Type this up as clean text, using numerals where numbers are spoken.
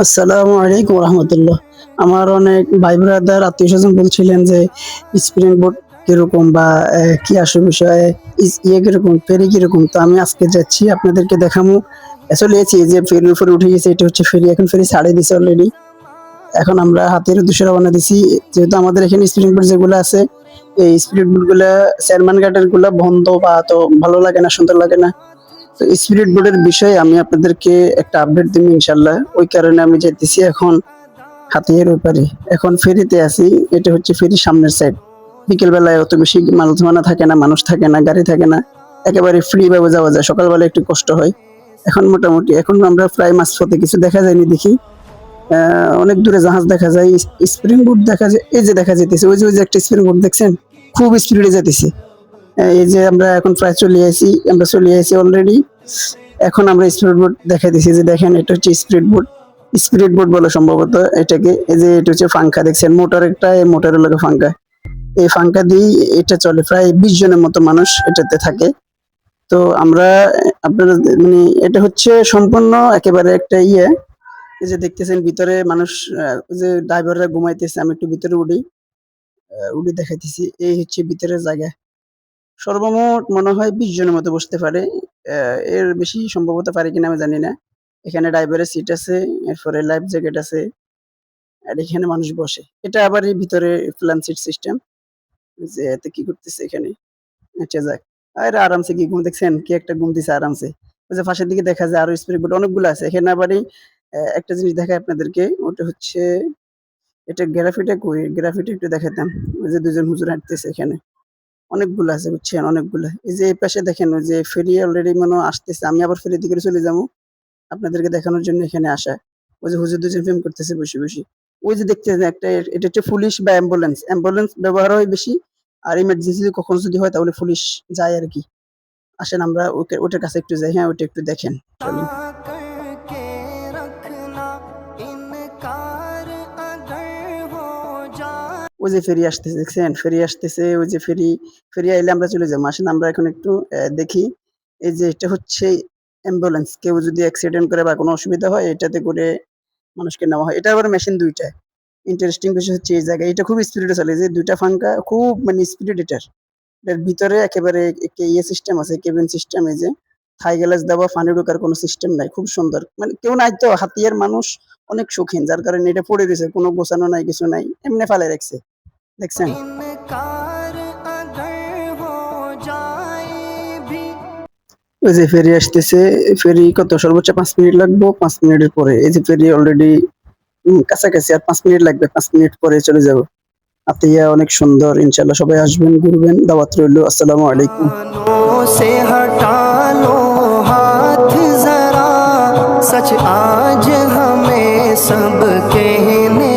আসসালামু আলাইকুম রহমতুল্লাহ। আমার অনেক ভাই ব্রাদার আত্মীয় স্বজন বলছিলেন যে স্প্রিং বোর্ড কিরকম বা কি আসল বিষয়ে ইয়ে কিরকম ফেরি কিরকম। তো আমি আজকে যাচ্ছি আপনাদেরকে দেখাবো। আসলে এই যে ফেরির উপরে উঠে গেছে, এটা হচ্ছে ফেরি। এখন ফেরি ছাড়ে দিছে অলরেডি। এখন আমরা হাতের উদ্দেশ্যে রওনা দিছি। যেহেতু আমাদের এখানে স্প্রিং বোর্ড যেগুলো আছে, এই স্পিড বোর্ড গুলা চেয়ারম্যান গার্ডের গুলা বন্ধ বা তো ভালো লাগে না, সুন্দর লাগে না। তো স্পিরিট বোর্ডের বিষয়ে আমি আপনাদেরকে একটা আপডেট দিব ইনশাল্লাহ। ওই কারণে আমি যেতেছি এখন হাতিয়ার ওপারে। এখন ফেরিতে আছি। এটা হচ্ছে ফেরির সামনের সাইড। বিকেল বেলায় অত বেশি মালজমানা থাকে না, মানুষ থাকে না, গাড়ি থাকে না, একেবারে ফ্রি ভাবে যাওয়া যায়। সকালবেলা একটু কষ্ট হয়। এখন মোটামুটি এখন আমরা প্রায় মাঝপথে, কিছু দেখা যায়নি দেখি। অনেক দূরে জাহাজ দেখা যায়, স্প্রিং বোট দেখা যায়। এই যে দেখা যেতেছে, ওই যে একটা স্প্রিং বোট দেখছেন, খুব স্পিডে যেতেছে। এই যে আমরা এখন প্রায় চলে আসি অলরেডি। এখন আমরা স্পিড বোট দেখা দিছি, যে দেখেন এটা হচ্ছে স্পিড বোট বলে সম্ভবত এটাকে। এই যে এটা হচ্ছে ফাঙ্কা, দেখছেন মোটর একটা, এই মোটরের লগে ফাঙ্কা। এই ফাঙ্কা দিয়ে এটা চলে। প্রায় 20 জনের মতো মানুষ এটাতে থাকে। তো আমরা আপনারা মানে এটা হচ্ছে সম্পূর্ণ একেবারে একটা ইয়ে। এই যে দেখতেছেন ভিতরে মানুষ, ওই যে ড্রাইভাররা ঘুমাইতেছে। আমি একটু ভিতরে উঠি দেখাইতেছি। এই হচ্ছে ভিতরের জায়গা। সর্বমোট মনে হয় 20 জনের মতো বসতে পারে। এর বেশি সম্ভবত পারে কিনা আমি জানি না। এখানে ড্রাইভারের সিট আছে, এরপরে লাইফ জ্যাকেট আছে। আর এখানে মানুষ বসে। এটা আবার এই ভিতরে প্লান সিট সিস্টেম। যে এতে কি করতেছে এখানে? আচ্ছা যাক। আরে আরামসে কি ঘুম দেখছেন? কি একটা ঘুম দিছে আরামসে। ওই যে পাশের দিকে দেখা যায় আরো স্পিড বোট অনেকগুলো আছে। এখানে আবারই একটা জিনিস দেখাই আপনাদেরকে। ওটা হচ্ছে এটা গ্রাফিটা কই? গ্রাফিটা একটু দেখাইতাম। ওই যে ২ জন হুজুর হাঁটতেছে এখানে। অনেকগুলো আছে বুঝছেন, অনেকগুলা। এই যে এই পাশে দেখেন, ওই যে ফেরি অলরেডি মনে হয় আসতেছে। আমি আবার ফেরির দিকে চলে যাবো। আপনাদেরকে দেখানোর জন্য এখানে আসা। ওই যে হুজুর ২ জন প্রেম করতেছে বসে। ওই যে দেখতেছেন একটা, এটা হচ্ছে পুলিশ বা অ্যাম্বুলেন্স। অ্যাম্বুলেন্স ব্যবহার হয় বেশি। আর ইমার্জেন্সি কখনো যদি হয় তাহলে পুলিশ যায় আরকি। আসেন আমরা ওটার কাছে একটু যাই। হ্যাঁ, ওটা একটু দেখেন। চলেন। ওই যে ফেরি আসতেছে, দেখছেন? ফেরি আসতেছে। ওই যে ফেরি আইলে আমরা চলে যাবো। আসেন আমরা এখন একটু দেখি। এই যে এটা হচ্ছে অ্যাম্বুলেন্স। কেউ যদি অ্যাক্সিডেন্ট করে বা কোনো অসুবিধা হয় এটাতে করে মানুষকে নেওয়া হয়। এটার আবার মেশিন ২ টা। ইন্টারেস্টিং বিষয় হচ্ছে এই জায়গায়। এটা খুব স্পিডে চলে। এই যে ২ টা ফাঙ্কা খুব মানে স্পিড এটার। এটার ভিতরে একেবারে একটা ইয়ে সিস্টেম আছে, কেবিন সিস্টেম। এই যে থাই গ্লাস দেওয়া, পানি ঢোকার কোনো সিস্টেম নাই। খুব সুন্দর। মানে কেউ নাই তো, হাতিয়ার মানুষ অনেক শৌখিন। যার কারণে এটা পড়ে রইছে। কোনো গোছানো নাই, কিছু নাই। এমনে ফালায় রাখছে। দেখছেন? ওই যে ফেরি আসতেছে। ফেরি কত সর্বোচ্চ ৫ মিনিট লাগবো। ৫ মিনিটের পরে এই যে ফেরি অলরেডি কাছাকাছি। আর ৫ মিনিট লাগবে। ৫ মিনিট পরে চলে যাব। আতিয়া অনেক সুন্দর। ইনশাআল্লাহ সবাই আসবেন, ঘুরবেন। দাওয়াত রইলো। আসসালামু আলাইকুম। से हटा लो हाथ जरा, सच आज हमें सब कहने